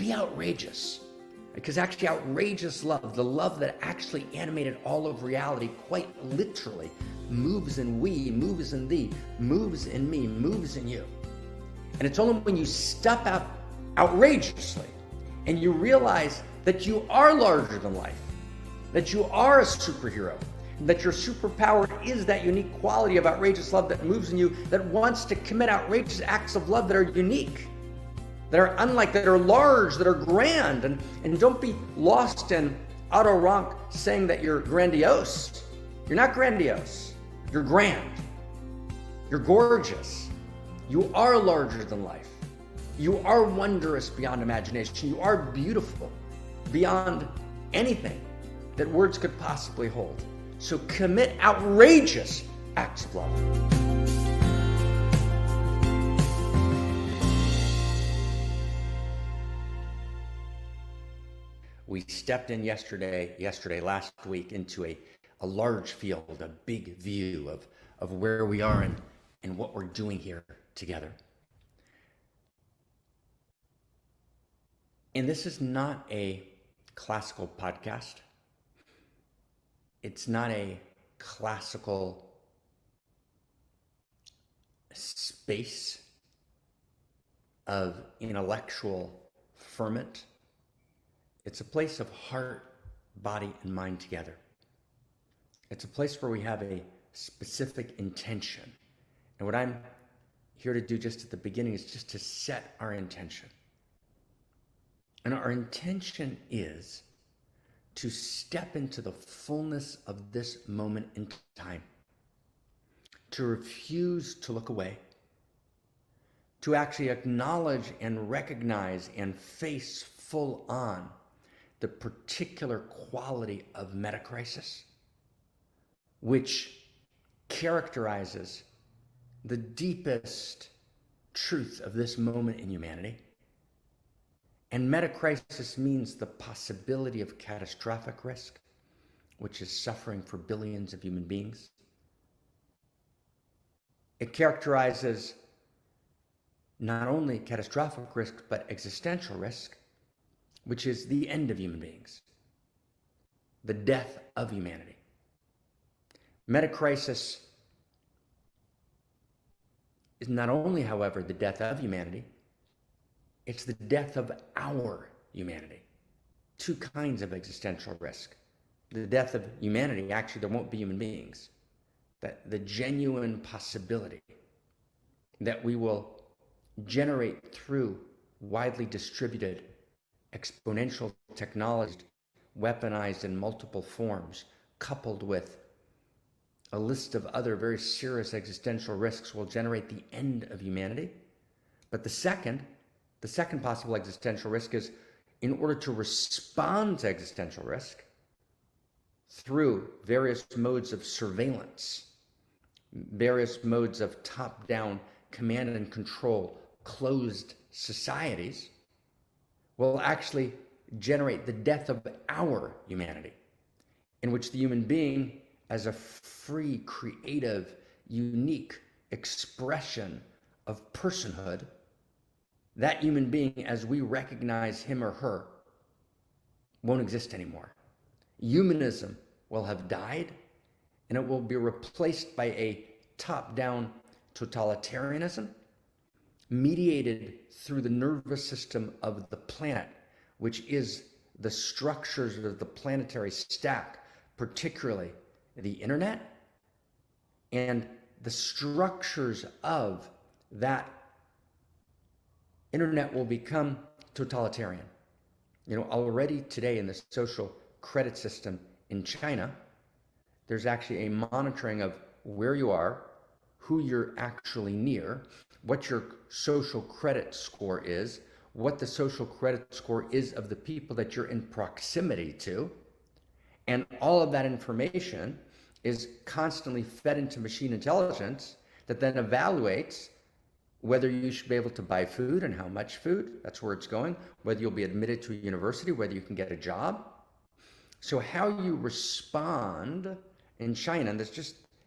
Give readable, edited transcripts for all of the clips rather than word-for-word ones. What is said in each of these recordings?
be outrageous. Because actually outrageous love, the love that actually animated all of reality quite literally, moves in we, moves in thee, moves in me, moves in you. And it's only when you step out outrageously and you realize that you are larger than life, that you are a superhero, that your superpower is that unique quality of outrageous love that moves in you, that wants to commit outrageous acts of love that are unique, that are unlike, that are large, that are grand. And don't be lost in Otto Rank saying that you're grandiose. You're not grandiose. You're grand. You're gorgeous. You are larger than life. You are wondrous beyond imagination. You are beautiful beyond anything that words could possibly hold. So commit outrageous acts of love. We stepped in last week, into a large field, a big view of where we are and what we're doing here together. And this is not a classical podcast. It's not a classical space of intellectual ferment. It's a place of heart, body, and mind together. It's a place where we have a specific intention. And what I'm here to do just at the beginning is just to set our intention. And our intention is to step into the fullness of this moment in time, to refuse to look away, to actually acknowledge and recognize and face full on the particular quality of metacrisis, which characterizes the deepest truth of this moment in humanity. And metacrisis means the possibility of catastrophic risk, which is suffering for billions of human beings. It characterizes not only catastrophic risk, but existential risk, which is the end of human beings, the death of humanity. Metacrisis is not only, however, the death of humanity, it's the death of our humanity. Two kinds of existential risk. The death of humanity, actually there won't be human beings. That the genuine possibility that we will generate through widely distributed exponential technology, weaponized in multiple forms, coupled with a list of other very serious existential risks, will generate the end of humanity. But the second possible existential risk is, in order to respond to existential risk through various modes of surveillance, various modes of top-down command and control, closed societies, will actually generate the death of our humanity, in which the human being, as a free, creative, unique expression of personhood, that human being, as we recognize him or her, won't exist anymore. Humanism will have died, and it will be replaced by a top-down totalitarianism mediated through the nervous system of the planet, which is the structures of the planetary stack, particularly the internet, and the structures of that internet will become totalitarian. You know, already today in the social credit system in China, there's actually a monitoring of where you are, who you're actually near, what your social credit score is, what the social credit score is of the people that you're in proximity to. And all of that information is constantly fed into machine intelligence that then evaluates whether you should be able to buy food and how much food, that's where it's going, whether you'll be admitted to a university, whether you can get a job. So how you respond in China, and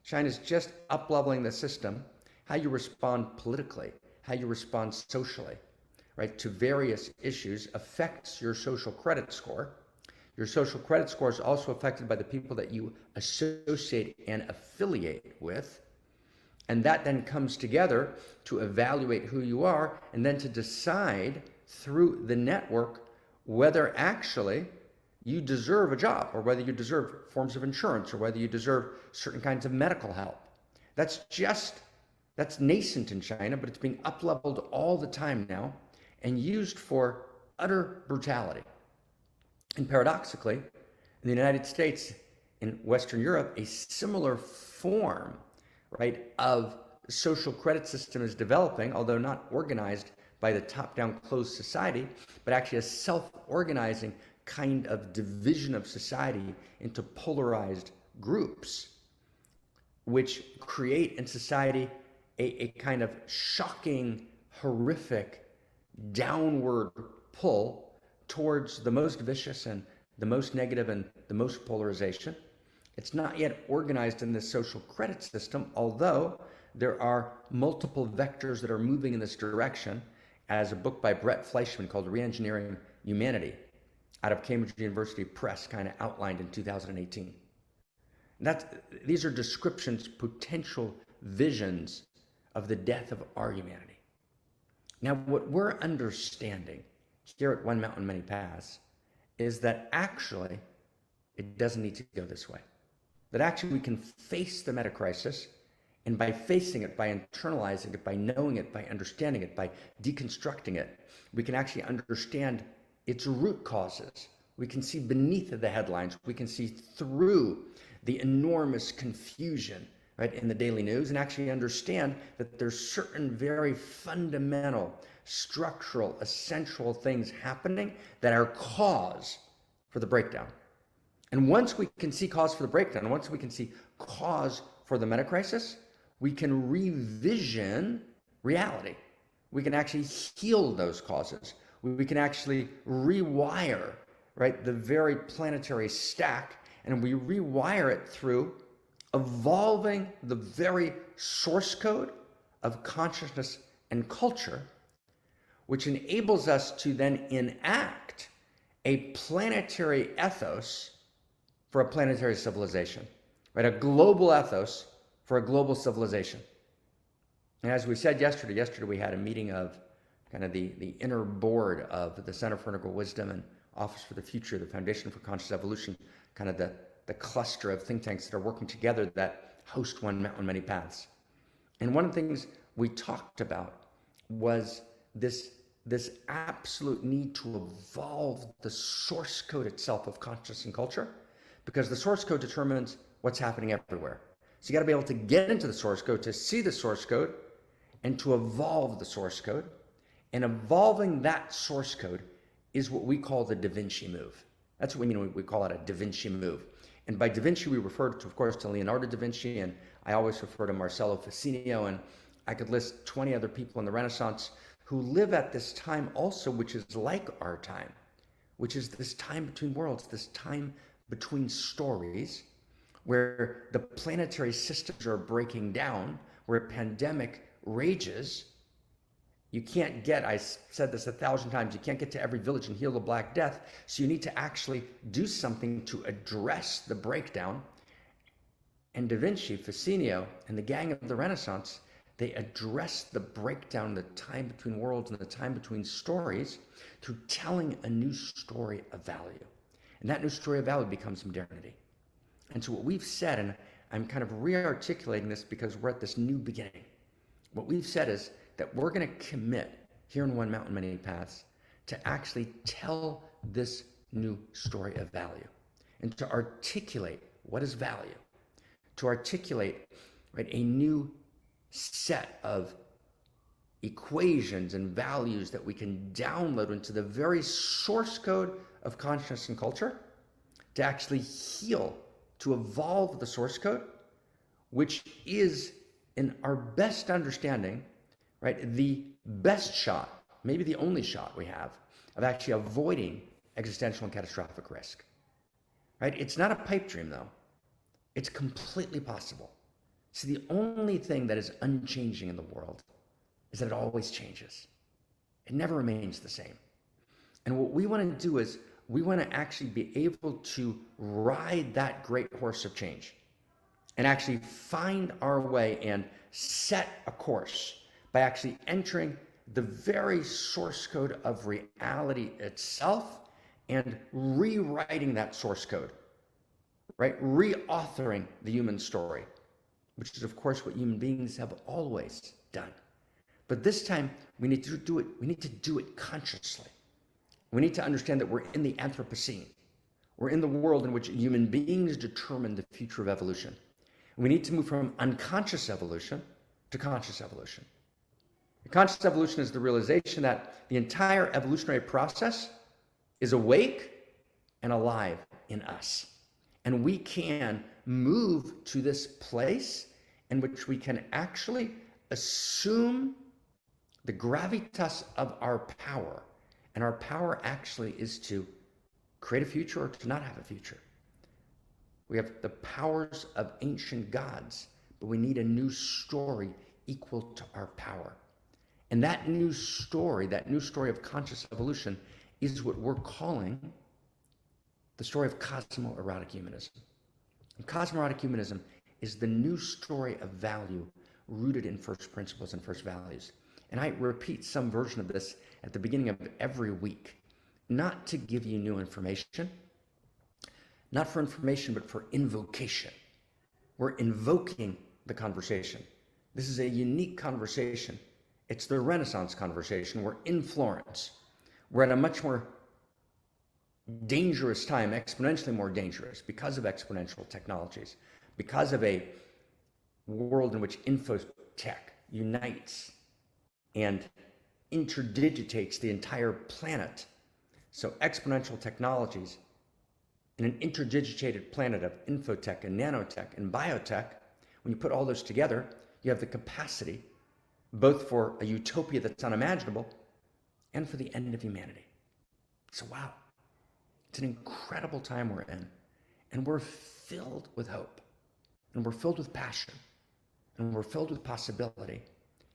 China's just up-leveling the system, how you respond politically, how you respond socially, right, to various issues affects your social credit score. Your social credit score is also affected by the people that you associate and affiliate with. And that then comes together to evaluate who you are and then to decide through the network whether actually you deserve a job or whether you deserve forms of insurance or whether you deserve certain kinds of medical help. That's nascent in China, but it's being up-leveled all the time now and used for utter brutality. And paradoxically, in the United States, in Western Europe, a similar form, right, of social credit system is developing, although not organized by the top-down closed society, but actually a self-organizing kind of division of society into polarized groups, which create in society a kind of shocking, horrific, downward pull towards the most vicious and the most negative and the most polarization. It's not yet organized in this social credit system, although there are multiple vectors that are moving in this direction, as a book by Brett Fleischman called Reengineering Humanity out of Cambridge University Press kind of outlined in 2018. These are descriptions, potential visions of the death of our humanity. Now, what we're understanding here at One Mountain, Many Paths is that actually it doesn't need to go this way. That actually we can face the meta crisis, and by facing it, by internalizing it, by knowing it, by understanding it, by deconstructing it, we can actually understand its root causes. We can see beneath the headlines. We can see through the enormous confusion, right, in the daily news, and actually understand that there's certain very fundamental, structural, essential things happening that are cause for the breakdown. And once we can see cause for the breakdown, once we can see cause for the meta crisis, we can revision reality. We can actually heal those causes. We can actually rewire, right, the very planetary stack, and we rewire it through evolving the very source code of consciousness and culture, which enables us to then enact a planetary ethos for a planetary civilization, right? A global ethos for a global civilization. And as we said yesterday we had a meeting of kind of the inner board of the Center for Integral Wisdom and Office for the Future, the Foundation for Conscious Evolution, kind of the cluster of think tanks that are working together that host One Mountain, Many Paths. And one of the things we talked about was this absolute need to evolve the source code itself of consciousness and culture, because the source code determines what's happening everywhere. So you got to be able to get into the source code, to see the source code, and to evolve the source code. And evolving that source code is what we call the Da Vinci move. That's what we mean when we call it a Da Vinci move. And by Da Vinci, we refer to, of course, to Leonardo da Vinci, and I always refer to Marcello Ficinio, and I could list 20 other people in the Renaissance who live at this time also, which is like our time, which is this time between worlds, this time between stories, where the planetary systems are breaking down, where a pandemic rages. You can't get, I said this 1,000 times, you can't get to every village and heal the Black Death, so you need to actually do something to address the breakdown. And Da Vinci, Ficinio, and the gang of the Renaissance, they addressed the breakdown, the time between worlds and the time between stories, through telling a new story of value. And that new story of value becomes modernity. And so what we've said, and I'm kind of re-articulating this because we're at this new beginning. What we've said is that we're going to commit here in One Mountain, Many Paths to actually tell this new story of value and to articulate what is value, to articulate, right, a new set of equations and values that we can download into the very source code of consciousness and culture, to actually heal, to evolve the source code, which is, in our best understanding, right, the best shot, maybe the only shot we have of actually avoiding existential and catastrophic risk. Right? It's not a pipe dream, though. It's completely possible. See, the only thing that is unchanging in the world is that it always changes. It never remains the same. And what we want to do is we want to actually be able to ride that great horse of change and actually find our way and set a course by actually entering the very source code of reality itself and rewriting that source code, right? Reauthoring the human story, which is, of course, what human beings have always done. But this time, we need to do it. We need to do it consciously. We need to understand that we're in the Anthropocene. We're in the world in which human beings determine the future of evolution. We need to move from unconscious evolution to conscious evolution. Conscious evolution is the realization that the entire evolutionary process is awake and alive in us. And we can move to this place in which we can actually assume the gravitas of our power. And our power actually is to create a future or to not have a future. We have the powers of ancient gods, but we need a new story equal to our power. And that new story of conscious evolution, is what we're calling the story of CosmoErotic Humanism. And CosmoErotic Humanism is the new story of value rooted in first principles and first values. And I repeat some version of this at the beginning of every week, not to give you new information, not for information, but for invocation. We're invoking the conversation. This is a unique conversation. It's the Renaissance conversation. We're in Florence. We're at a much more dangerous time, exponentially more dangerous, because of exponential technologies, because of a world in which infotech unites and interdigitates the entire planet. So exponential technologies in an interdigitated planet of infotech and nanotech and biotech, when you put all those together, you have the capacity both for a utopia that's unimaginable and for the end of humanity. So wow, it's an incredible time we're in, and we're filled with hope, and we're filled with passion, and we're filled with possibility,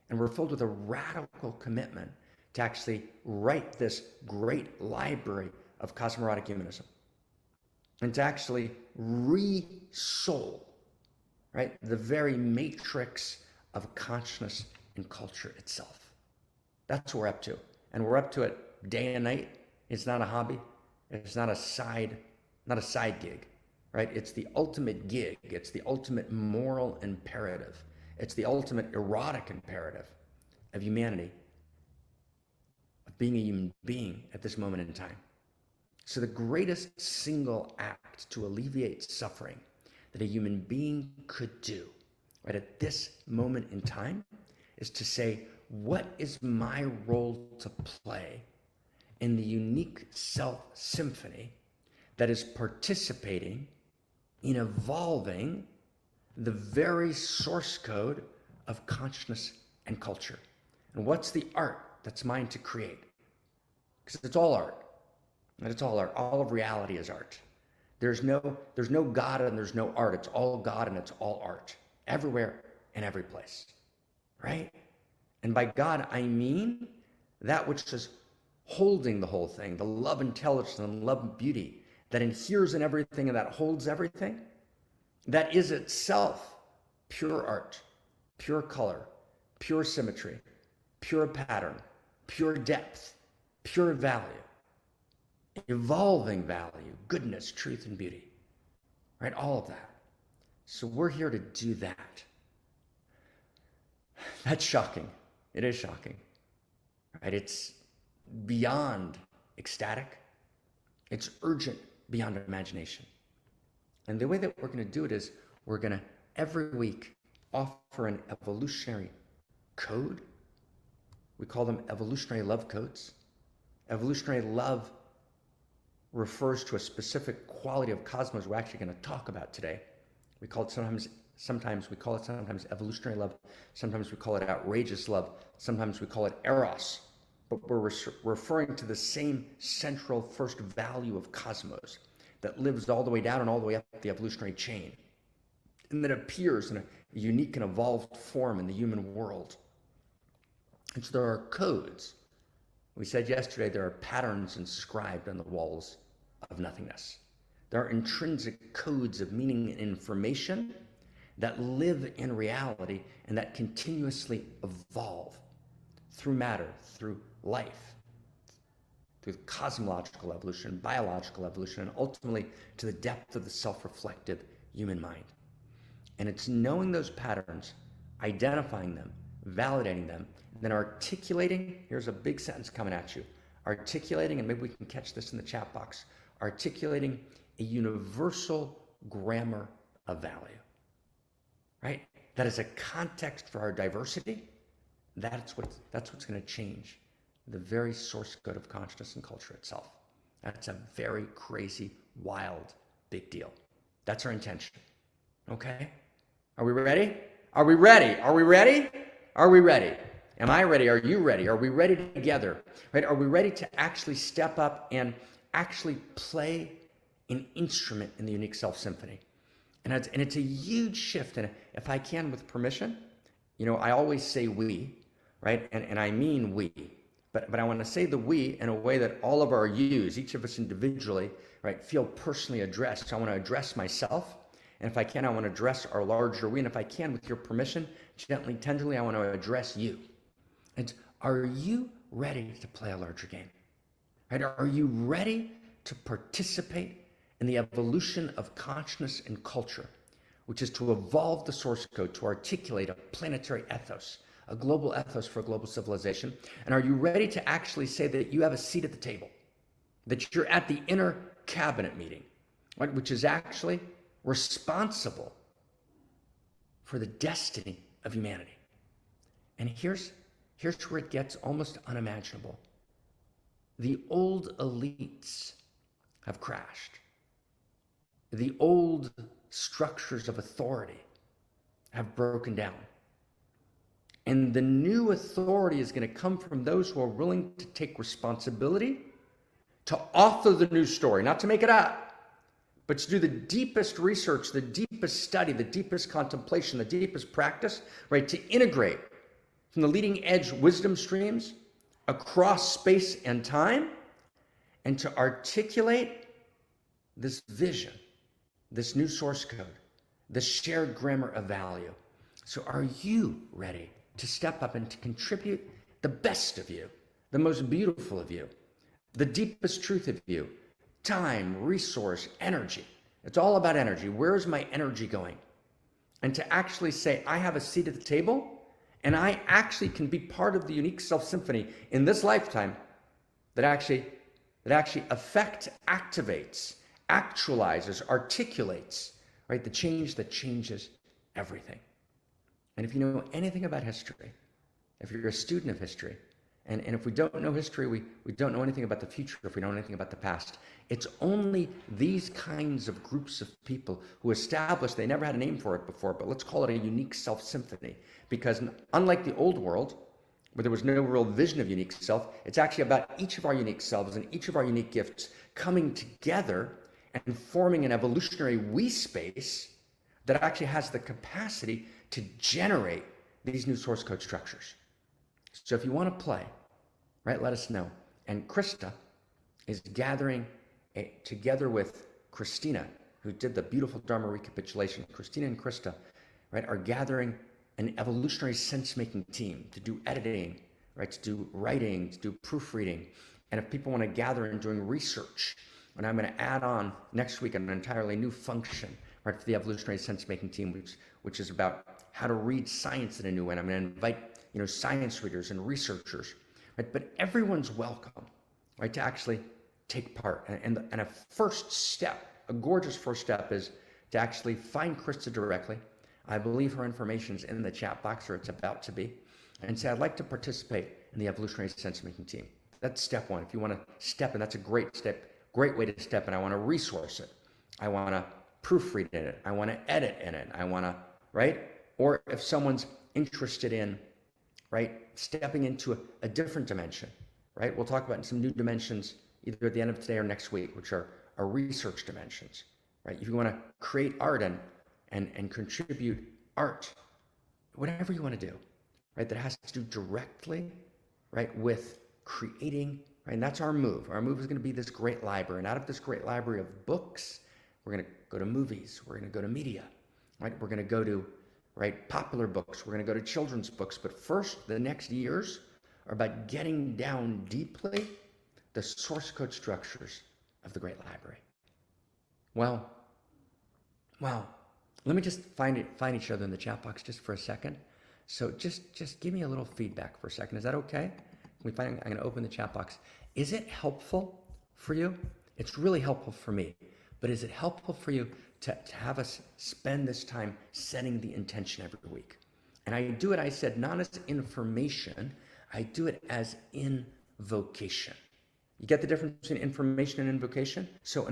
and we're filled with a radical commitment to actually write this great library of CosmoErotic Humanism, and to actually re-soul, right, the very matrix of consciousness and culture itself. That's what we're up to. And we're up to it day and night. It's not a hobby. It's not a side gig, right? It's the ultimate gig. It's the ultimate moral imperative. It's the ultimate erotic imperative of humanity, of being a human being at this moment in time. So the greatest single act to alleviate suffering that a human being could do, right, at this moment in time, is to say, what is my role to play in the unique self-symphony that is participating in evolving the very source code of consciousness and culture? And what's the art that's mine to create? Because it's all art. And it's all art. All of reality is art. There's no God and there's no art. It's all God and it's all art. Everywhere and every place. Right? And by God, I mean that which is holding the whole thing, the love intelligence and love beauty that adheres in everything and that holds everything, that is itself pure art, pure color, pure symmetry, pure pattern, pure depth, pure value, evolving value, goodness, truth, and beauty, right? All of that. So we're here to do that. That's shocking. It is shocking, right? It's beyond ecstatic. It's urgent beyond imagination. And the way that we're going to do it is we're going to every week offer an evolutionary code. We call them evolutionary love codes. Evolutionary love refers to a specific quality of cosmos we're actually going to talk about today. We call it sometimes we call it evolutionary love. Sometimes we call it outrageous love. Sometimes we call it Eros. But we're referring to the same central first value of cosmos that lives all the way down and all the way up the evolutionary chain, and that appears in a unique and evolved form in the human world. And so there are codes We said yesterday there are patterns inscribed on the walls of nothingness. There are intrinsic codes of meaning and information that live in reality and that continuously evolve through matter, through life, through cosmological evolution, biological evolution, and ultimately to the depth of the self-reflective human mind. And it's knowing those patterns, identifying them, validating them, then articulating, here's a big sentence coming at you, articulating, and maybe we can catch this in the chat box, articulating a universal grammar of value, right? That is a context for our diversity. That's what's going to change the very source code of consciousness and culture itself. That's a very crazy, wild, big deal. That's our intention. Okay? Are we ready? Are we ready? Are we ready? Are we ready? Am I ready? Are you ready? Are we ready together? Right? Are we ready to actually step up and actually play an instrument in the unique self symphony? And it's a huge shift. And if I can, with permission, I always say we, right? And I mean we. But I want to say the we in a way that all of our yous, each of us individually, right, feel personally addressed. So I want to address myself. And if I can, I want to address our larger we. And if I can, with your permission, gently, tenderly, I want to address you. And are you ready to play a larger game? Right? Are you ready to participate in the evolution of consciousness and culture, which is to evolve the source code, to articulate a planetary ethos, a global ethos for a global civilization? And are you ready to actually say that you have a seat at the table, that you're at the inner cabinet meeting, right, which is actually responsible for the destiny of humanity? And here's where it gets almost unimaginable. The old elites have crashed. The old structures of authority have broken down. And the new authority is going to come from those who are willing to take responsibility, to author the new story, not to make it up, but to do the deepest research, the deepest study, the deepest contemplation, the deepest practice, right? To integrate from the leading edge wisdom streams across space and time, and to articulate this vision, this new source code, this shared grammar of value. So are you ready to step up and to contribute the best of you, the most beautiful of you, the deepest truth of you, time, resource, energy? It's all about energy. Where is my energy going? And to actually say, I have a seat at the table, and I actually can be part of the unique self-symphony in this lifetime that actually activates, actualizes, articulates, right? The change that changes everything. And if you know anything about history, if you're a student of history, and if we don't know history, we don't know anything about the future. If we don't know anything about the past, it's only these kinds of groups of people who establish, they never had a name for it before, but let's call it a unique self-symphony. Because unlike the old world, where there was no real vision of unique self, it's actually about each of our unique selves and each of our unique gifts coming together and forming an evolutionary we space that actually has the capacity to generate these new source code structures. So if you want to play, right, let us know. And Krista is gathering together with Christina, who did the beautiful Dharma recapitulation. Christina and Krista, right, are gathering an evolutionary sense-making team to do editing, right, to do writing, to do proofreading. And if people want to gather and doing research, and I'm going to add on next week an entirely new function, right, for the evolutionary sense-making team, which is about how to read science in a new way. And I'm going to invite science readers and researchers, right? But everyone's welcome, right, to actually take part. And a first step, a gorgeous first step, is to actually find Krista directly. I believe her information is in the chat box, or it's about to be, and say, I'd like to participate in the evolutionary sense-making team. That's step one. If you want to step in, that's a great step, great way to step in. I want to resource it. I want to proofread in it. I want to edit in it. I want to, right? Or if someone's interested in, right, stepping into a different dimension, right? We'll talk about some new dimensions either at the end of today or next week, which are research dimensions, right? If you want to create art and contribute art, whatever you want to do, right, that has to do directly, right, with creating, right? And that's our move. Our move is going to be this great library. And out of this great library of books, we're going to go to movies. We're going to go to media, right? We're going to go to, right, popular books. We're going to go to children's books. But first, the next years are about getting down deeply the source code structures of the great library. Well, let me just find each other in the chat box just for a second. So just give me a little feedback for a second. Is that okay? I'm going to open the chat box. Is it helpful for you? It's really helpful for me. But is it helpful for you to have us spend this time setting the intention every week? And I do it, I said, not as information. I do it as invocation. You get the difference between information and invocation? So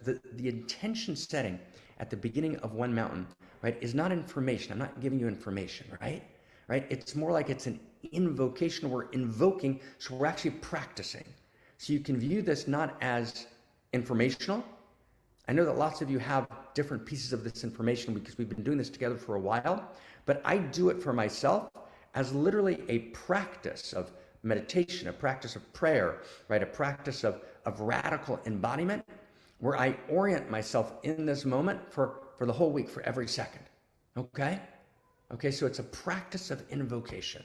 the intention setting at the beginning of one mountain, right, is not information. I'm not giving you information, right? It's more like it's an invocation. We're invoking, so we're actually practicing. So you can view this not as informational. I know that lots of you have different pieces of this information because we've been doing this together for a while, but I do it for myself as literally a practice of meditation, a practice of prayer, right? A practice of radical embodiment where I orient myself in this moment for the whole week, for every second. Okay? Okay, so it's a practice of invocation.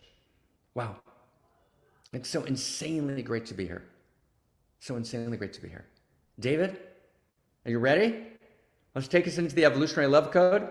Wow. It's so insanely great to be here. So insanely great to be here. David, are you ready? Let's take us into the evolutionary love code.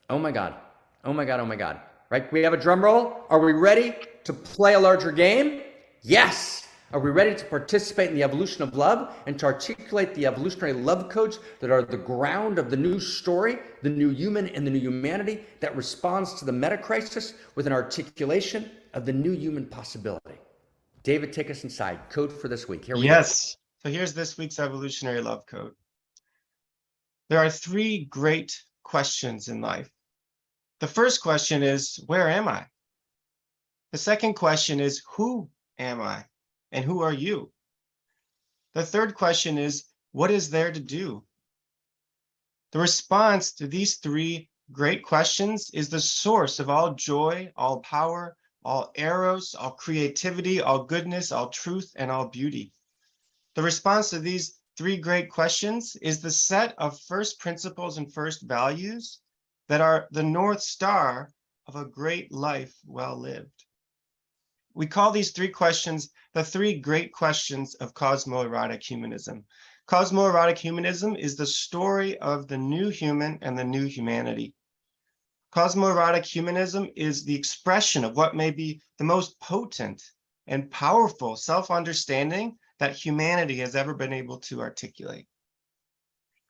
Oh my God. Oh my God. Oh my God. Right? We have a drum roll. Are we ready to play a larger game? Yes. Are we ready to participate in the evolution of love and to articulate the evolutionary love codes that are the ground of the new story, the new human and the new humanity that responds to the meta crisis with an articulation of the new human possibility? David, take us inside. Code for this week. Here we go. Yes. So here's this week's evolutionary love code. There are three great questions in life. The first question is, where am I? The second question is, who am I? And who are you? The third question is, what is there to do? The response to these three great questions is the source of all joy, all power, all eros, all creativity, all goodness, all truth, and all beauty. The response to these three great questions is the set of first principles and first values that are the North Star of a great life well lived. We call these three questions the three great questions of CosmoErotic Humanism. CosmoErotic Humanism is the story of the new human and the new humanity. CosmoErotic Humanism is the expression of what may be the most potent and powerful self-understanding that humanity has ever been able to articulate.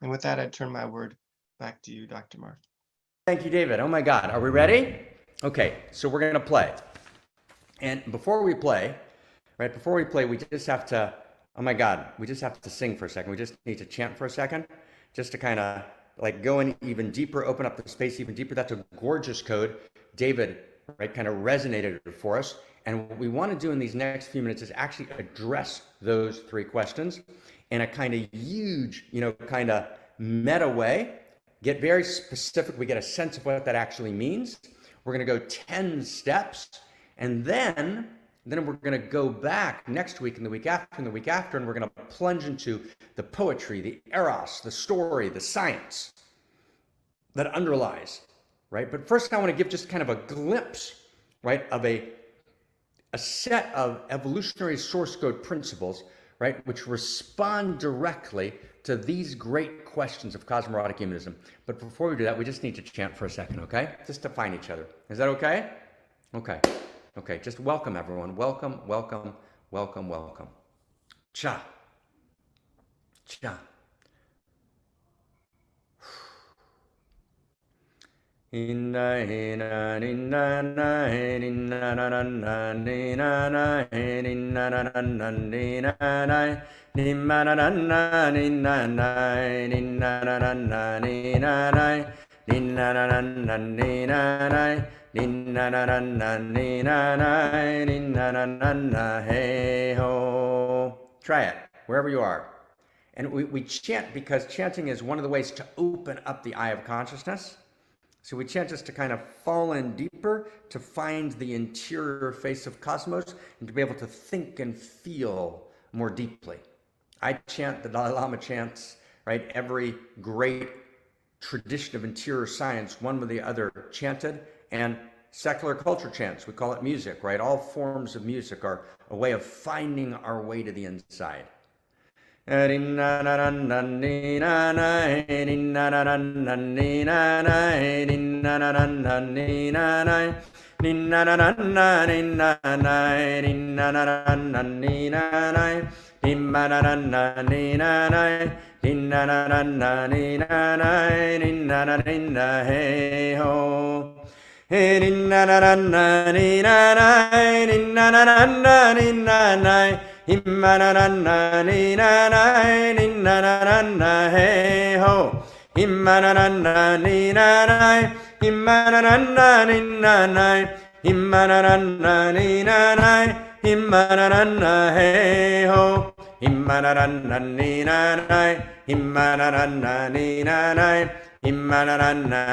And with that, I turn my word back to you, Dr. Marc. Thank you, David. Oh my God. Are we ready? Okay, so we're going to play. And before we play, we just have to, oh my God, we just have to sing for a second. We just need to chant for a second, just to kind of like go in even deeper, open up the space even deeper. That's a gorgeous code. David, right, kind of resonated for us. And what we want to do in these next few minutes is actually address those three questions in a kind of huge, kind of meta way, get very specific. We get a sense of what that actually means. We're going to go 10 steps. And then we're going to go back next week and the week after and the week after, and we're going to plunge into the poetry, the eros, the story, the science that underlies, right? But first I want to give just kind of a glimpse, right, of a set of evolutionary source code principles, right, which respond directly to these great questions of cosmoerotic humanism. But before we do that, we just need to chant for a second, okay? Just to find each other. Is that okay? Okay. Okay, just welcome everyone. Welcome, welcome, welcome, welcome. Cha. Cha. Inna inna inna na inna na na na inna na inna na na na inna na nimma na na na inna na inna na na na inna na inna na na na inna na Ninna na na na ninna na ninna na na na hey ho. Try it wherever you are. And we chant because chanting is one of the ways to open up the eye of consciousness. So we chant just to kind of fall in deeper, to find the interior face of cosmos, and to be able to think and feel more deeply. I chant, the Dalai Lama chants, right? Every great tradition of interior science, one with the other, chanted, and secular culture chants, we call it music, right? All forms of music are a way of finding our way to the inside. Hey ho, Himmanana ni na na, Himmanana ni na na, Himmanana ni na na, Himmanana hey ho, Himmanana ni na na, Himmanana ni na na, Himmanana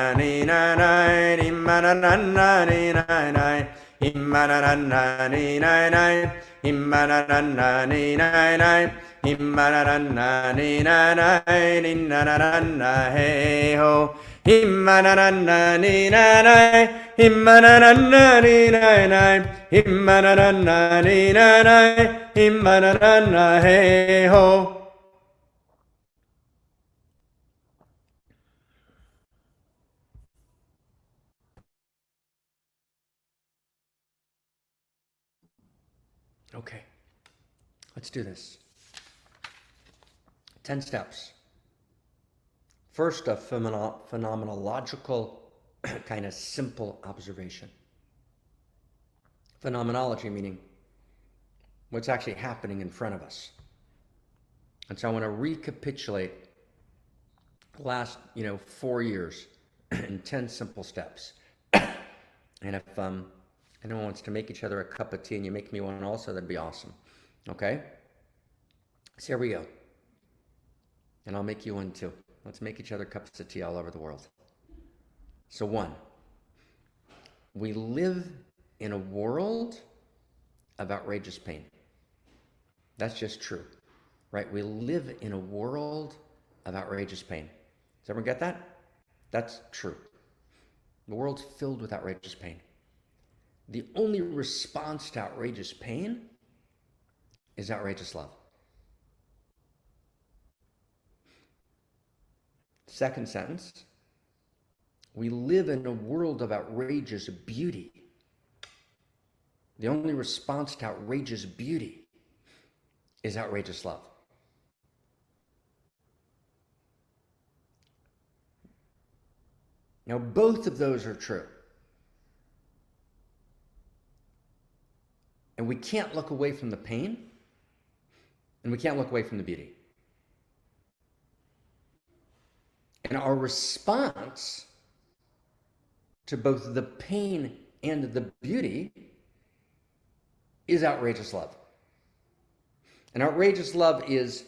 ni na na, Himmanana ni na na, Himmanana ni na na, Himmanana ni na na. Himmanana ni na na ni na na na hey ho. Himmanana ni na na, Himmanana ni na na, Himmanana ni na na, Himmanana hey ho. Okay, let's do this. 10 steps. First, a phenomenological kind of simple observation. Phenomenology meaning what's actually happening in front of us. And so I want to recapitulate the last, 4 years in 10 simple steps. And if anyone wants to make each other a cup of tea and you make me one also, that'd be awesome. Okay? So here we go. And I'll make you one too. Let's make each other cups of tea all over the world. So 1, we live in a world of outrageous pain. That's just true, right? We live in a world of outrageous pain. Does everyone get that? That's true. The world's filled with outrageous pain. The only response to outrageous pain is outrageous love. Second sentence, we live in a world of outrageous beauty. The only response to outrageous beauty is outrageous love. Now, both of those are true. And we can't look away from the pain, and we can't look away from the beauty. And our response to both the pain and the beauty is outrageous love. And outrageous love is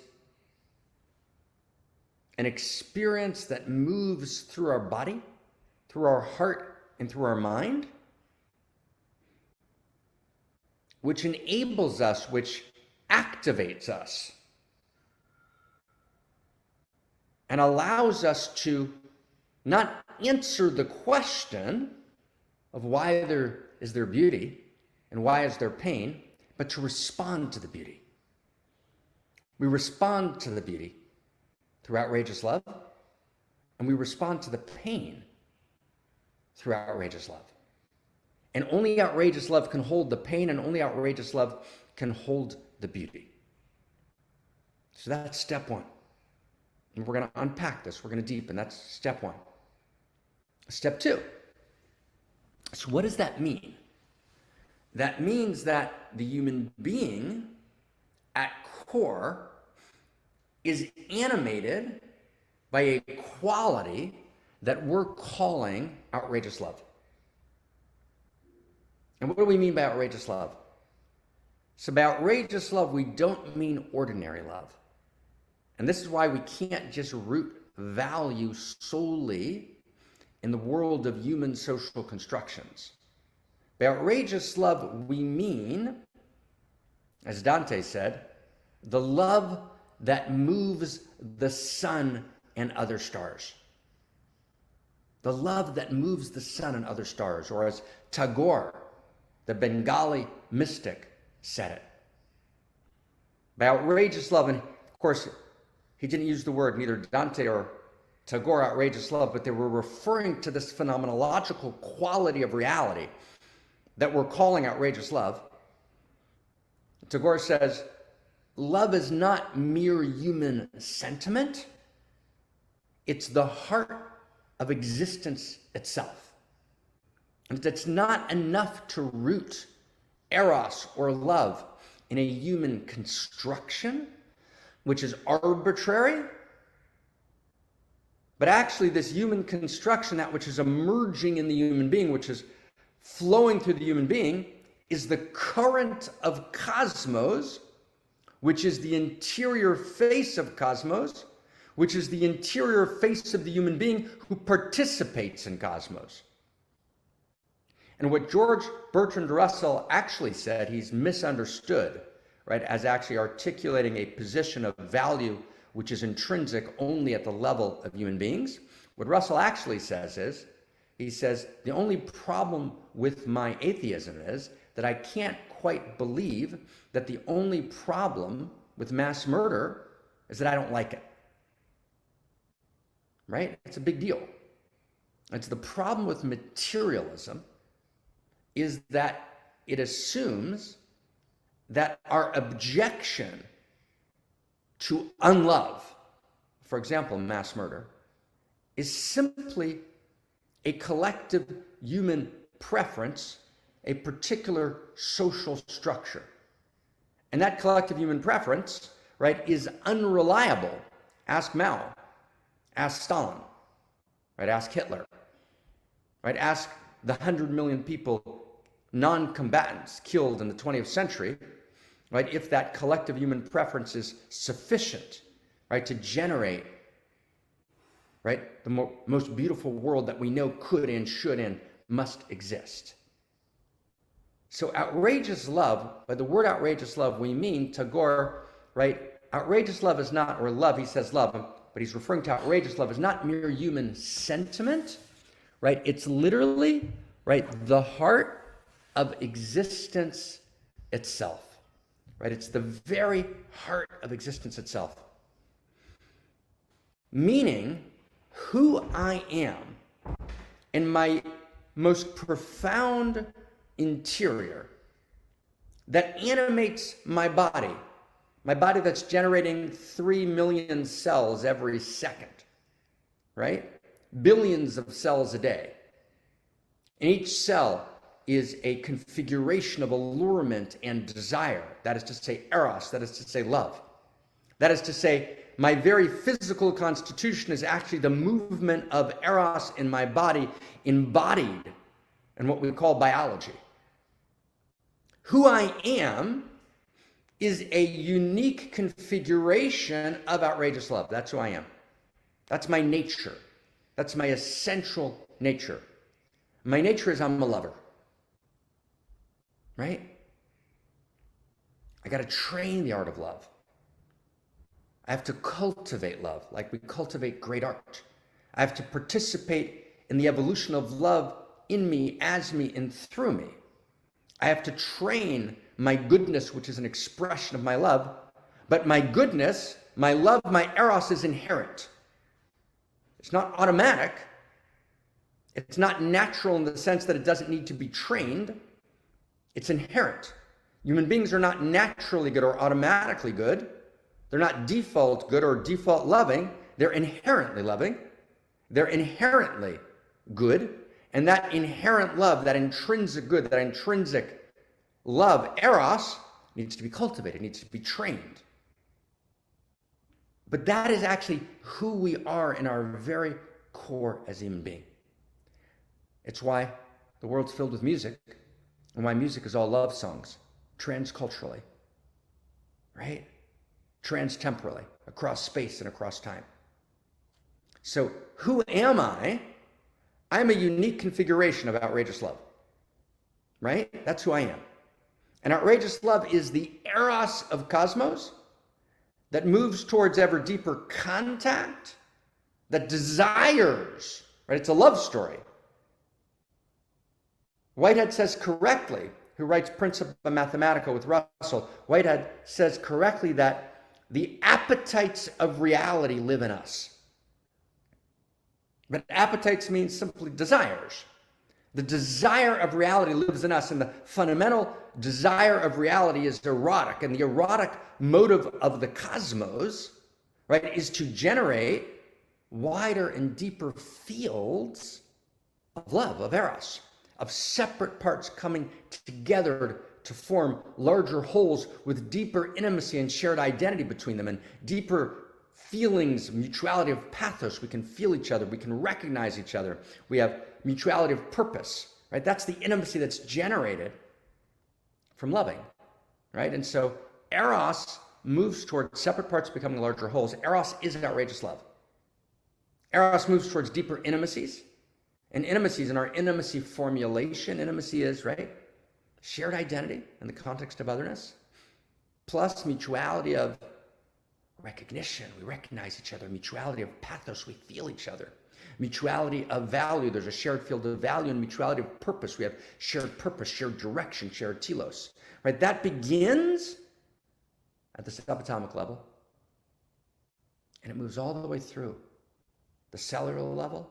an experience that moves through our body, through our heart, and through our mind, which enables us, which activates us, and allows us to not answer the question of why there is there beauty and why is there pain, but to respond to the beauty. We respond to the beauty through outrageous love, and we respond to the pain through outrageous love. And only outrageous love can hold the pain, and only outrageous love can hold the beauty. So that's step 1. And we're going to unpack this. We're going to deepen. That's step 1. Step 2. So what does that mean? That means that the human being at core is animated by a quality that we're calling outrageous love. And what do we mean by outrageous love? So by outrageous love, we don't mean ordinary love. And this is why we can't just root value solely in the world of human social constructions. By outrageous love, we mean, as Dante said, the love that moves the sun and other stars. The love that moves the sun and other stars, or as Tagore, the Bengali mystic, said it. By outrageous love, and of course, he didn't use the word, neither Dante or Tagore, outrageous love, but they were referring to this phenomenological quality of reality that we're calling outrageous love. Tagore says, love is not mere human sentiment. It's the heart of existence itself. And it's not enough to root eros or love in a human construction, which is arbitrary. But actually, this human construction, that which is emerging in the human being, which is flowing through the human being, is the current of cosmos, which is the interior face of cosmos, which is the interior face of the human being who participates in cosmos. And what George Bertrand Russell actually said, he's misunderstood, right, as actually articulating a position of value which is intrinsic only at the level of human beings. What Russell actually says is, he says, the only problem with my atheism is that I can't quite believe that the only problem with mass murder is that I don't like it. Right? It's a big deal. It's the problem with materialism is that it assumes that our objection to unlove, for example, mass murder, is simply a collective human preference, a particular social structure. And that collective human preference, right, is unreliable. Ask Mao, ask Stalin, right, ask Hitler, right, ask the 100 million people, non-combatants killed in the 20th century, right, if that collective human preference is sufficient, right, to generate, right, the most beautiful world that we know could and should and must exist. So outrageous love, by the word outrageous love, we mean Tagore, right, outrageous love is not, or love, he says love, but he's referring to outrageous love, is not mere human sentiment, right, it's literally, right, the heart of existence itself, right, it's the very heart of existence itself. Meaning, who I am in my most profound interior that animates my body that's generating 3 million cells every second, right? Billions of cells a day. And each cell is a configuration of allurement and desire. That is to say, eros, that is to say, love. That is to say, my very physical constitution is actually the movement of eros in my body embodied in what we call biology. Who I am is a unique configuration of outrageous love. That's who I am. That's my nature. That's my essential nature. My nature is I'm a lover. Right? I got to train the art of love. I have to cultivate love like we cultivate great art. I have to participate in the evolution of love in me, as me, and through me. I have to train my goodness, which is an expression of my love, but my goodness, my love, my eros is inherent. It's not automatic. It's not natural in the sense that it doesn't need to be trained. It's inherent. Human beings are not naturally good or automatically good. They're not default good or default loving. They're inherently loving. They're inherently good. And that inherent love, that intrinsic good, that intrinsic love, eros, needs to be cultivated, needs to be trained. But that is actually who we are in our very core as a human being. It's why the world's filled with music and why music is all love songs, transculturally, right? Transtemporally, across space and across time. So who am I? I'm a unique configuration of outrageous love, right? That's who I am. And outrageous love is the Eros of Cosmos that moves towards ever deeper contact, that desires, right? It's a love story. Whitehead says correctly, who writes Principia Mathematica with Russell, Whitehead says correctly that the appetites of reality live in us. But appetites means simply desires. The desire of reality lives in us, and the fundamental desire of reality is erotic. And the erotic motive of the cosmos, right, is to generate wider and deeper fields of love, of Eros, of separate parts coming together to form larger wholes with deeper intimacy and shared identity between them, and deeper feelings, mutuality of pathos. We can feel each other. We can recognize each other. We have mutuality of purpose, right? That's the intimacy that's generated from loving, right? And so Eros moves towards separate parts becoming larger wholes. Eros is outrageous love. Eros moves towards deeper intimacies. And intimacies, in our intimacy formulation, intimacy is, right, shared identity in the context of otherness, plus mutuality of recognition. We recognize each other. Mutuality of pathos. We feel each other. Mutuality of value. There's a shared field of value, and mutuality of purpose. We have shared purpose, shared direction, shared telos. Right? That begins at the subatomic level, and it moves all the way through the cellular level,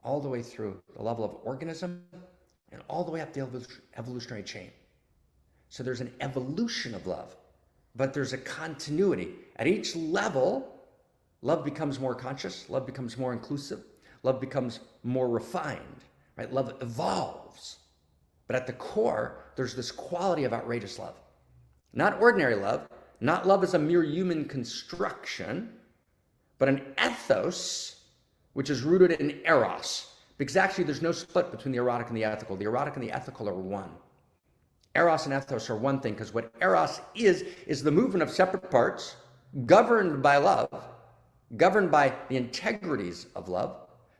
all the way through the level of organism, and all the way up the evolutionary chain. So there's an evolution of love, but there's a continuity. At each level, love becomes more conscious, love becomes more inclusive, love becomes more refined, right? Love evolves. But at the core, there's this quality of outrageous love. Not ordinary love, not love as a mere human construction, but an ethos which is rooted in Eros. Because actually there's no split between the erotic and the ethical. The erotic and the ethical are one. Eros and ethos are one thing, because what Eros is the movement of separate parts governed by love, governed by the integrities of love,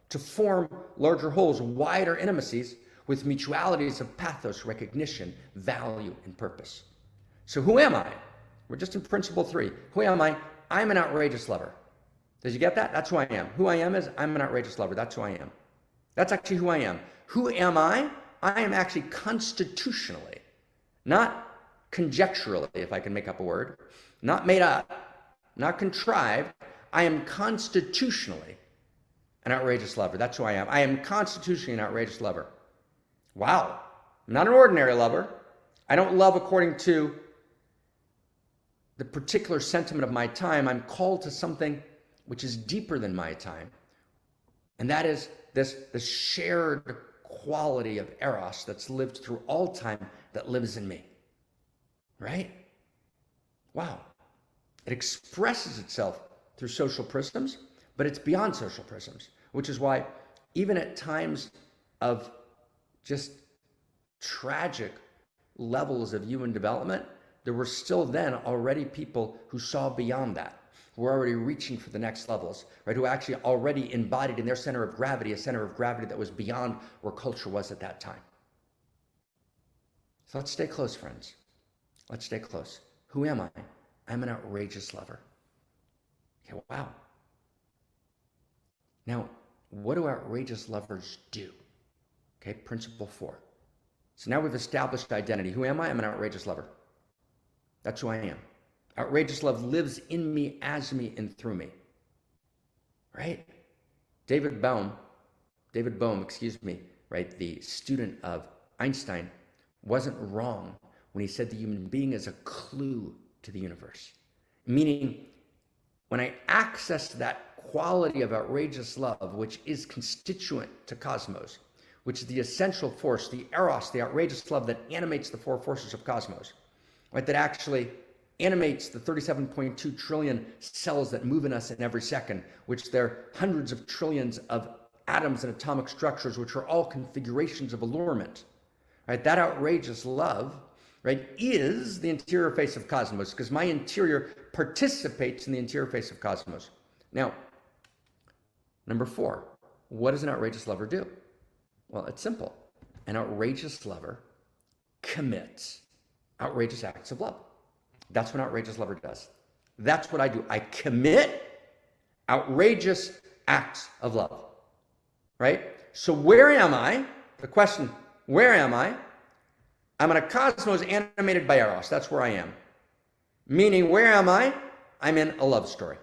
to form larger wholes, wider intimacies with mutualities of pathos, recognition, value, and purpose. So who am I? We're just in principle 3. Who am I? I'm an outrageous lover. Did you get that? That's who I am. Who I am is I'm an outrageous lover. That's who I am. That's actually who I am. Who am I? I am actually constitutionally, not conjecturally, if I can make up a word, not made up, not contrived. I am constitutionally an outrageous lover. That's who I am. I am constitutionally an outrageous lover. Wow. I'm not an ordinary lover. I don't love according to the particular sentiment of my time. I'm called to something which is deeper than my time. And that is this shared quality of Eros that's lived through all time, that lives in me. Right? Wow. It expresses itself through social prisms, but it's beyond social prisms, which is why even at times of just tragic levels of human development, there were still then already people who saw beyond that, who were already reaching for the next levels, right? Who actually already embodied in their center of gravity, a center of gravity that was beyond where culture was at that time. So let's stay close, friends. Let's stay close. Who am I? I'm an outrageous lover. Okay, wow. Now, what do outrageous lovers do? Okay, principle 4. So now we've established identity. Who am I? I'm an outrageous lover. That's who I am. Outrageous love lives in me, as me, and through me. Right? David Bohm, right, the student of Einstein, wasn't wrong when he said the human being is a clue to the universe. Meaning, when I access that quality of outrageous love, which is constituent to cosmos, which is the essential force, the Eros, the outrageous love that animates the 4 forces of cosmos, right, that actually animates the 37.2 trillion cells that move in us in every second, which they're hundreds of trillions of atoms and atomic structures, which are all configurations of allurement, right? That outrageous love, right, is the interior face of cosmos, because my interior participates in the interior face of cosmos. Now, number 4, what does an outrageous lover do? Well, it's simple. An outrageous lover commits outrageous acts of love. That's what an outrageous lover does. That's what I do. I commit outrageous acts of love, right? So where am I? The question, where am I? I'm in a cosmos animated by Eros. That's where I am. Meaning, where am I? I'm in a love story.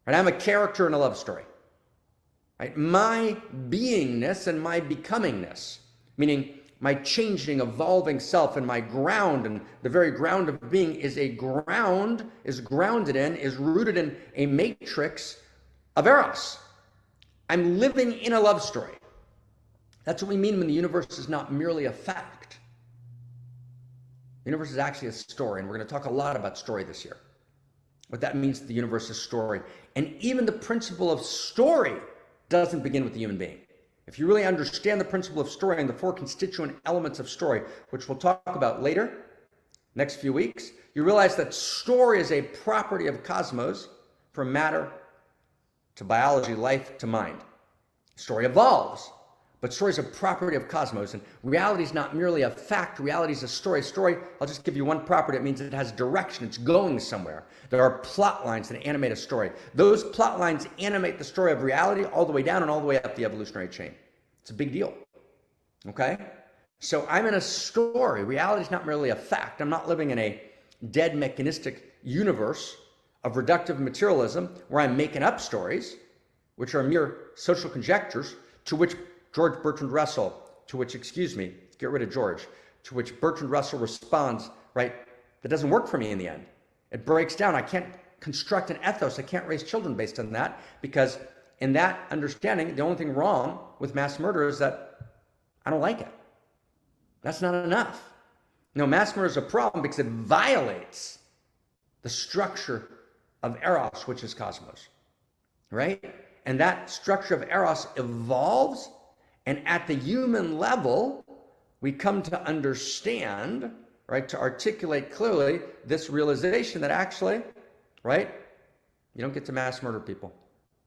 Right? I'm a character in a love story. Right? My beingness and my becomingness, meaning my changing, evolving self and my ground, and the very ground of being is rooted in a matrix of Eros. I'm living in a love story. That's what we mean when the universe is not merely a fact. The universe is actually a story, and we're going to talk a lot about story this year. What that means to the universe is story. And even the principle of story doesn't begin with the human being. If you really understand the principle of story and the four constituent elements of story, which we'll talk about later, next few weeks, you realize that story is a property of cosmos, from matter to biology, life to mind. Story evolves, but story is a property of cosmos, and reality is not merely a fact. Reality is a story. Story, I'll just give you one property. It means it has direction. It's going somewhere. There are plot lines that animate a story. Those plot lines animate the story of reality all the way down and all the way up the evolutionary chain. It's a big deal, okay? So I'm in a story. Reality is not merely a fact. I'm not living in a dead mechanistic universe of reductive materialism where I'm making up stories, which are mere social conjectures, to which Bertrand Russell responds, right? That doesn't work for me in the end. It breaks down. I can't construct an ethos. I can't raise children based on that, because in that understanding, the only thing wrong with mass murder is that I don't like it. That's not enough. No, mass murder is a problem because it violates the structure of Eros, which is cosmos, right? And that structure of Eros evolves, and at the human level, we come to understand, right, to articulate clearly this realization that actually, right, you don't get to mass murder people.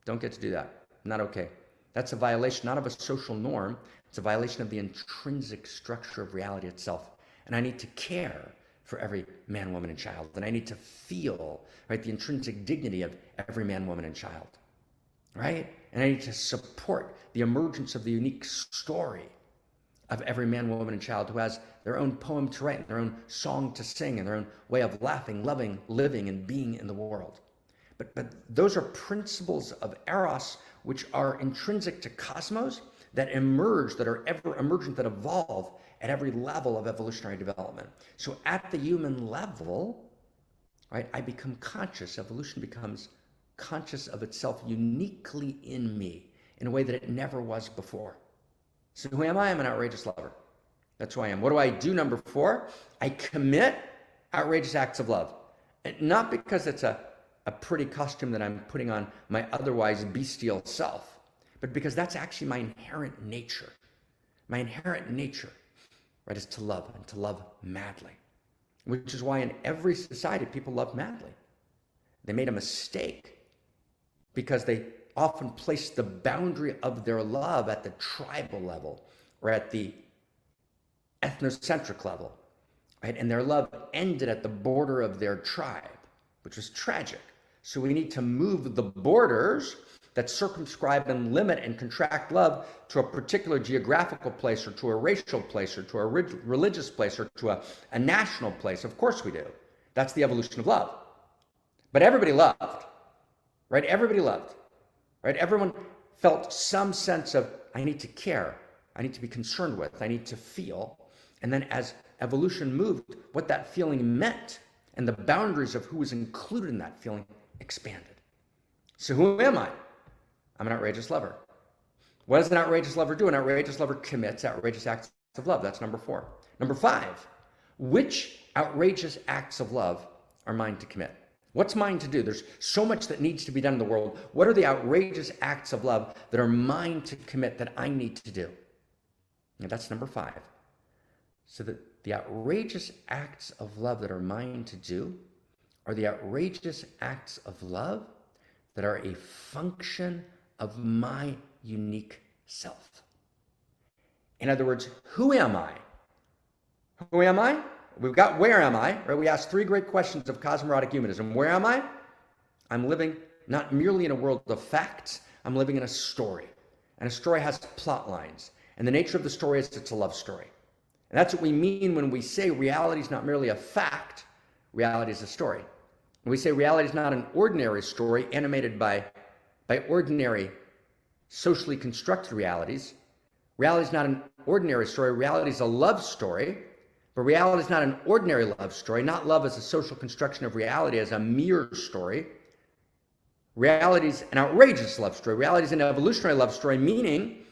Don't get to do that. Not okay. That's a violation not of a social norm. It's a violation of the intrinsic structure of reality itself. And I need to care for every man, woman, and child. And I need to feel, right, the intrinsic dignity of every man, woman, and child. Right? And I need to support the emergence of the unique story of every man, woman, and child who has their own poem to write, and their own song to sing, and their own way of laughing, loving, living, and being in the world. But those are principles of Eros which are intrinsic to cosmos, that emerge, that are ever emergent, that evolve at every level of evolutionary development. So at the human level, right, I become conscious. Evolution becomes conscious of itself uniquely in me in a way that it never was before. So who am I? I'm an outrageous lover. That's who I am. What do I do? Number 4, I commit outrageous acts of love. And not because it's a pretty costume that I'm putting on my otherwise bestial self, but because that's actually my inherent nature. My inherent nature, right, is to love, and to love madly, which is why in every society people love madly. They made a mistake because they often place the boundary of their love at the tribal level or at the ethnocentric level, right? And their love ended at the border of their tribe, which was tragic. So we need to move the borders that circumscribe and limit and contract love to a particular geographical place, or to a racial place, or to a religious place, or to a national place. Of course we do. That's the evolution of love. But everybody loved, right? Everybody loved, right? Everyone felt some sense of, I need to care, I need to be concerned with, I need to feel. And then as evolution moved, what that feeling meant and the boundaries of who was included in that feeling expanded. So who am I? I'm an outrageous lover. What does an outrageous lover do? An outrageous lover commits outrageous acts of love. That's number 4. Number 5, which outrageous acts of love are mine to commit? What's mine to do? There's so much that needs to be done in the world. What are the outrageous acts of love that are mine to commit, that I need to do? And that's number 5. So that the outrageous acts of love that are mine to do are the outrageous acts of love that are a function of my unique self. In other words, who am I? Who am I? We've got where am I, right? We asked three great questions of CosmoErotic Humanism. Where am I? I'm living not merely in a world of facts, I'm living in a story. And a story has plot lines. And the nature of the story is it's a love story. And that's what we mean when we say reality is not merely a fact, reality is a story. When we say reality is not an ordinary story animated by ordinary socially constructed realities, reality is not an ordinary story, reality is a love story. But reality is not an ordinary love story, not love as a social construction of reality as a mere story. Reality is an outrageous love story. Reality is an evolutionary love story, meaning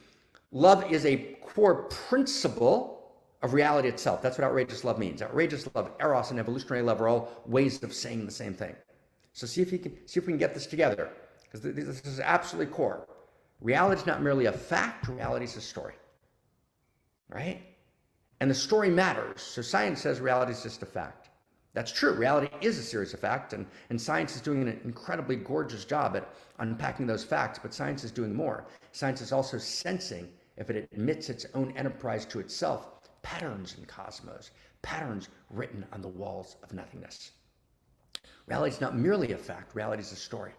love is a core principle of reality itself. That's what outrageous love means. Outrageous love, Eros, and evolutionary love are all ways of saying the same thing. So see if we can get this together, because this is absolutely core. Reality is not merely a fact, reality is a story, right? And the story matters. So science says reality is just a fact. That's true. Reality is a series of facts, and science is doing an incredibly gorgeous job at unpacking those facts, but science is doing more. Science is also sensing, if it admits its own enterprise to itself, patterns in cosmos, patterns written on the walls of nothingness. Reality is not merely a fact, reality is a story.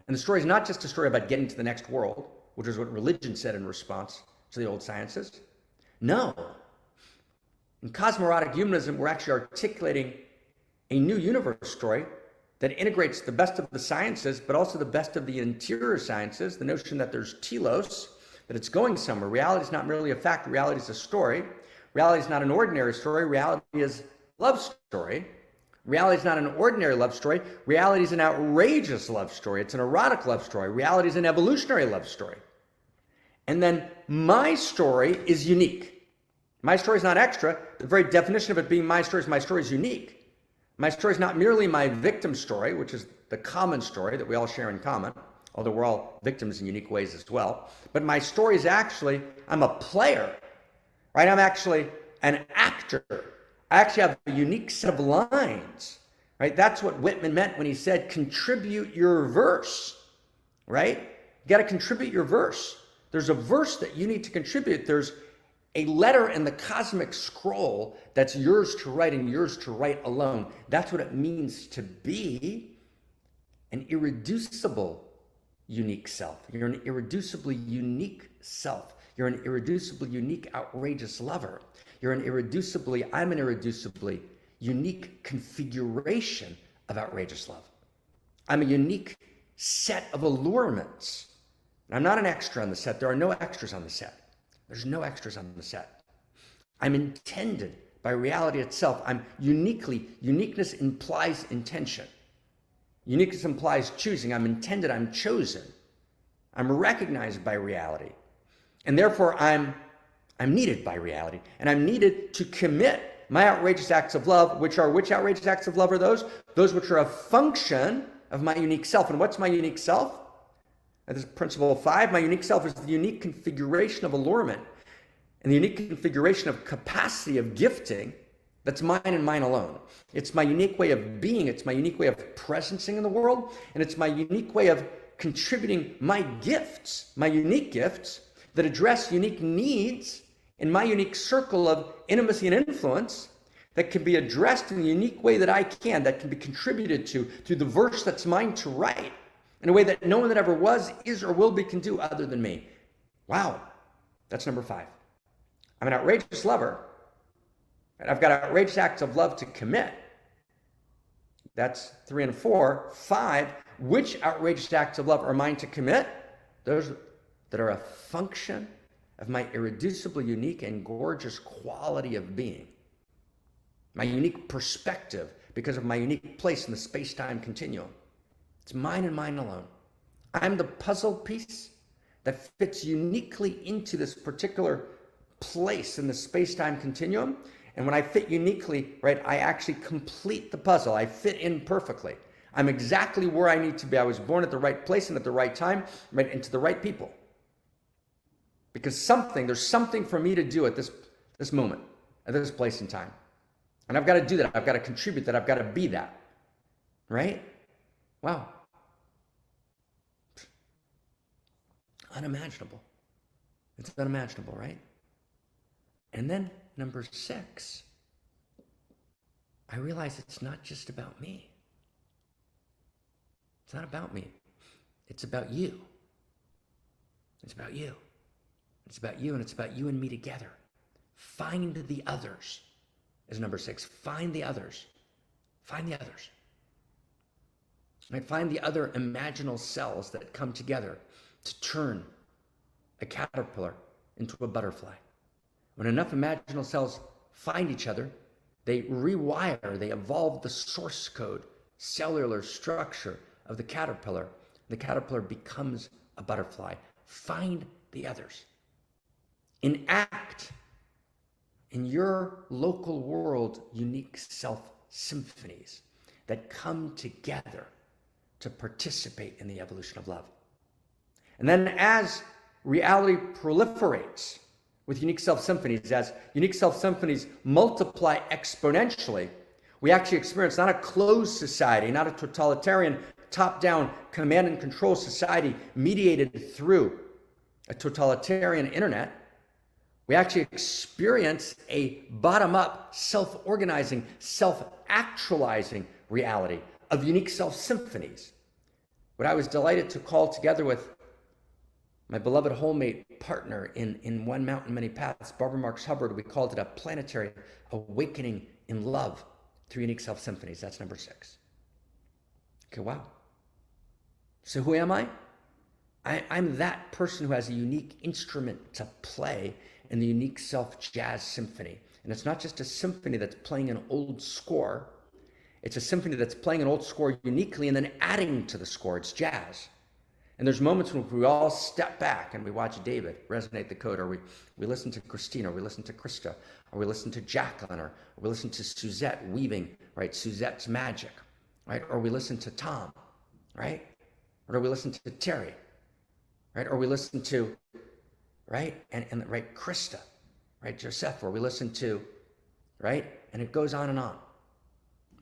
And the story is not just a story about getting to the next world, which is what religion said in response to the old sciences. No. In CosmoErotic Humanism, we're actually articulating a new universe story that integrates the best of the sciences, but also the best of the interior sciences, the notion that there's telos, that it's going somewhere. Reality is not merely a fact, reality is a story. Reality is not an ordinary story, reality is a love story. Reality is not an ordinary love story, reality is an outrageous love story. It's an erotic love story. Reality is an evolutionary love story. And then my story is unique. My story is not extra. The very definition of it being my story is unique. My story is not merely my victim story, which is the common story that we all share in common, although we're all victims in unique ways as well. But my story is actually, I'm a player, right? I'm actually an actor. I actually have a unique set of lines, right? That's what Whitman meant when he said, contribute your verse, right? You got to contribute your verse. There's a verse that you need to contribute. There's a letter in the cosmic scroll that's yours to write and yours to write alone. That's what it means to be an irreducible unique self. You're an irreducibly unique self. You're an irreducibly unique, outrageous lover. I'm an irreducibly unique configuration of outrageous love. I'm a unique set of allurements. And I'm not an extra on the set. There are no extras on the set. There's no extras on the set. I'm intended by reality itself. Uniqueness implies intention. Uniqueness implies choosing. I'm intended, I'm chosen. I'm recognized by reality. And therefore I'm needed by reality. And I'm needed to commit my outrageous acts of love, which outrageous acts of love are those? Those which are a function of my unique self. And what's my unique self? This is principle 5. My unique self is the unique configuration of allurement and the unique configuration of capacity of gifting that's mine and mine alone. It's my unique way of being. It's my unique way of presencing in the world. And it's my unique way of contributing my gifts, my unique gifts that address unique needs in my unique circle of intimacy and influence that can be addressed in the unique way that can be contributed to through the verse that's mine to write, in a way that no one that ever was, is, or will be can do other than me. Wow, that's number 5. I'm an outrageous lover, and I've got outrageous acts of love to commit. That's 3 and 4. 5, which outrageous acts of love are mine to commit? Those that are a function of my irreducibly unique and gorgeous quality of being. My unique perspective because of my unique place in the space-time continuum. It's mine and mine alone. I'm the puzzle piece that fits uniquely into this particular place in the space-time continuum. And when I fit uniquely, right, I actually complete the puzzle. I fit in perfectly. I'm exactly where I need to be. I was born at the right place and at the right time, right, and to the right people. Because there's something for me to do at this moment, at this place in time. And I've got to do that. I've got to contribute that. I've got to be that. Right? Wow. Unimaginable. It's unimaginable, right? And then number 6, I realize it's not just about me. It's not about me. It's about you. It's about you. It's about you, and it's about you and me together. Find the others is number 6. Find the others. Find the others. Right? Find the other imaginal cells that come together to turn a caterpillar into a butterfly. When enough imaginal cells find each other, they rewire, they evolve the source code, cellular structure of the caterpillar. The caterpillar becomes a butterfly. Find the others. Enact in your local world unique self-symphonies that come together to participate in the evolution of love. And then as reality proliferates with unique self-symphonies, as unique self-symphonies multiply exponentially, we actually experience not a closed society, not a totalitarian, top-down command and control society mediated through a totalitarian internet. We actually experience a bottom-up, self-organizing, self-actualizing reality of unique self-symphonies. What I was delighted to call together with my beloved wholemate partner in One Mountain, Many Paths, Barbara Marx Hubbard, we called it a planetary awakening in love through unique self-symphonies. That's number 6. Okay, wow. So who am I? I'm that person who has a unique instrument to play in the unique self-jazz symphony. And it's not just a symphony that's playing an old score. It's a symphony that's playing an old score uniquely and then adding to the score. It's jazz. And there's moments when we all step back and we watch David resonate the code, or we listen to Christina, or we listen to Krista, or we listen to Jacqueline, or we listen to Suzette weaving, right, Suzette's magic, right? Or we listen to Tom, right? Or we listen to Terry, right? Or we listen to, right, and right, Krista, right, Joseph, or we listen to, right, and it goes on and on.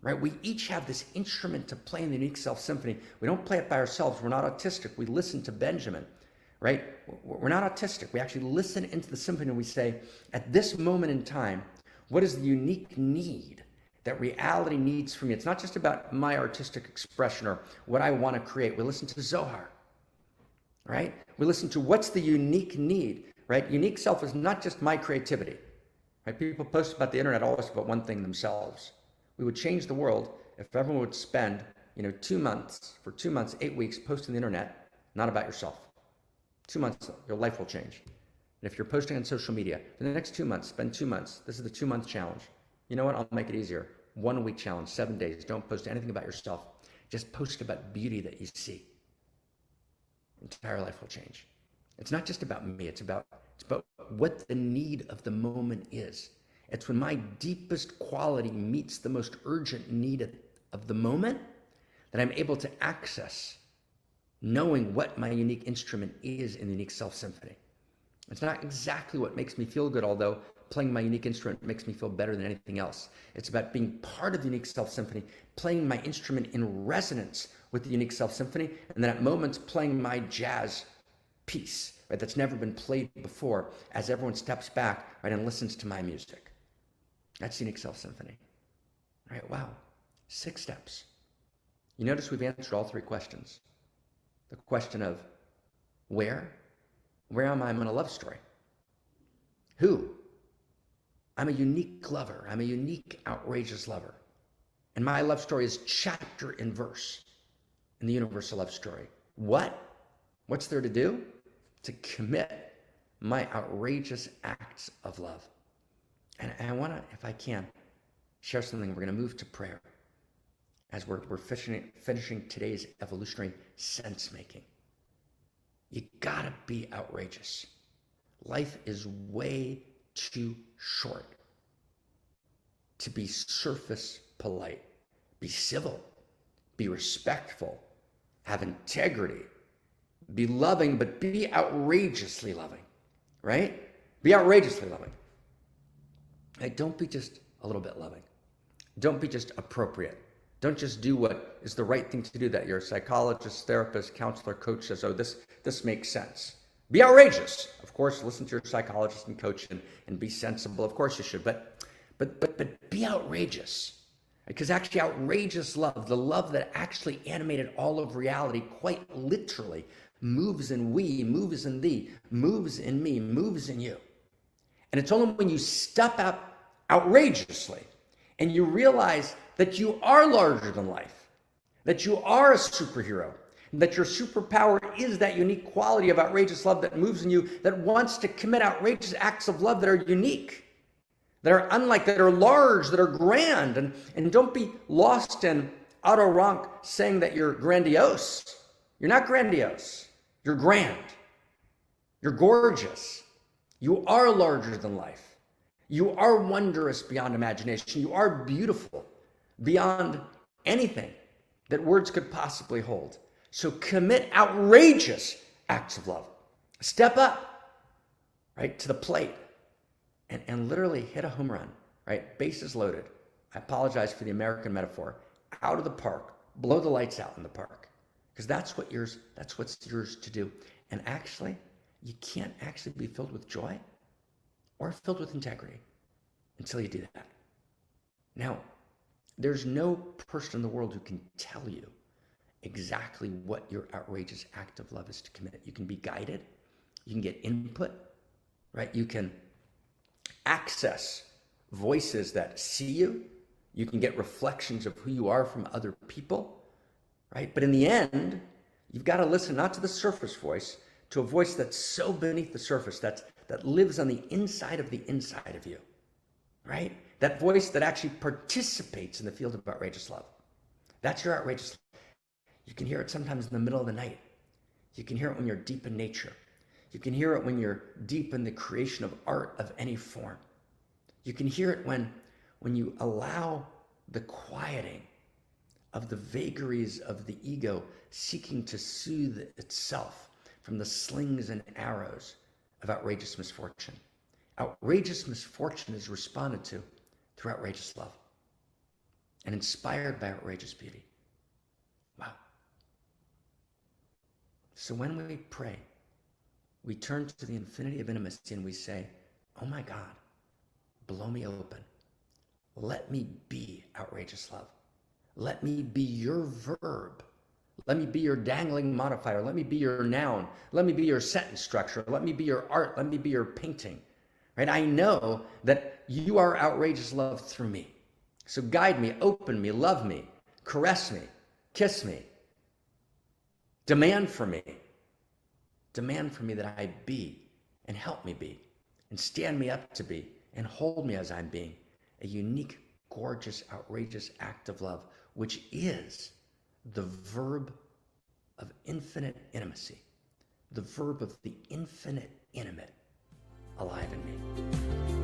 Right? We each have this instrument to play in the unique self-symphony. We don't play it by ourselves. We're not autistic. We listen to Benjamin, right? We're not autistic. We actually listen into the symphony and we say, at this moment in time, what is the unique need that reality needs from me? It's not just about my artistic expression or what I want to create. We listen to Zohar, right? We listen to what's the unique need, right? Unique self is not just my creativity, right? People post about the internet always about one thing themselves. We would change the world if everyone would spend, 2 months, 8 weeks posting the internet, not about yourself. 2 months, your life will change. And if you're posting on social media, for the next 2 months, spend 2 months. This is the 2-month challenge. You know what? I'll make it easier. 1 week challenge, 7 days. Don't post anything about yourself. Just post about beauty that you see. Entire life will change. It's not just about me. It's about what the need of the moment is. It's when my deepest quality meets the most urgent need of the moment that I'm able to access knowing what my unique instrument is in the unique self-symphony. It's not exactly what makes me feel good, although playing my unique instrument makes me feel better than anything else. It's about being part of the unique self-symphony, playing my instrument in resonance with the unique self-symphony, and then at moments playing my jazz piece, right, that's never been played before, as everyone steps back, right, and listens to my music. That's unique self-symphony. All right, wow. 6 steps. You notice we've answered all 3 questions. The question of where am I in a love story? Who? I'm a unique lover. I'm a unique, outrageous lover. And my love story is chapter and verse in the universal love story. What? What's there to do? To commit my outrageous acts of love. And I want to, if I can, share something. We're going to move to prayer as we're finishing today's evolutionary sense-making. You got to be outrageous. Life is way too short to be surface polite. Be civil. Be respectful. Have integrity. Be loving, but be outrageously loving, right? Be outrageously loving. Hey, don't be just a little bit loving. Don't be just appropriate. Don't just do what is the right thing to do that your psychologist, therapist, counselor, coach says, oh, this makes sense. Be outrageous. Of course, listen to your psychologist and coach and be sensible. Of course you should, but be outrageous. Because actually outrageous love, the love that actually animated all of reality quite literally, moves in we, moves in thee, moves in me, moves in you. And it's only when you step out outrageously and you realize that you are larger than life, that you are a superhero, that your superpower is that unique quality of outrageous love that moves in you, that wants to commit outrageous acts of love that are unique, that are unlike, that are large, that are grand. And don't be lost in Otto Rank saying that you're grandiose. You're not grandiose. You're grand. You're gorgeous. You are larger than life. You are wondrous beyond imagination. You are beautiful beyond anything that words could possibly hold. So commit outrageous acts of love. Step up, right, to the plate and literally hit a home run, right? Bases loaded. I apologize for the American metaphor. Out of the park, blow the lights out in the park, because that's what's yours to do. And actually, you can't actually be filled with joy or filled with integrity until you do that. Now, there's no person in the world who can tell you exactly what your outrageous act of love is to commit. You can be guided, you can get input, right? You can access voices that see you, you can get reflections of who you are from other people, right? But in the end, you've got to listen not to the surface voice, to a voice that's so beneath the surface, that lives on the inside of you, right? That voice that actually participates in the field of outrageous love. That's your outrageous love. You can hear it sometimes in the middle of the night. You can hear it when you're deep in nature. You can hear it when you're deep in the creation of art of any form. You can hear it when you allow the quieting of the vagaries of the ego seeking to soothe itself from the slings and arrows of outrageous misfortune. Outrageous misfortune is responded to through outrageous love and inspired by outrageous beauty. Wow. So when we pray, we turn to the infinity of intimacy and we say, oh my God, blow me open. Let me be outrageous love. Let me be your verb. Let me be your dangling modifier. Let me be your noun. Let me be your sentence structure. Let me be your art. Let me be your painting. Right? I know that you are outrageous love through me. So guide me, open me, love me, caress me, kiss me. Demand from me that I be, and help me be, and stand me up to be, and hold me as I'm being, a unique, gorgeous, outrageous act of love, which is the verb of infinite intimacy, the verb of the infinite intimate alive in me.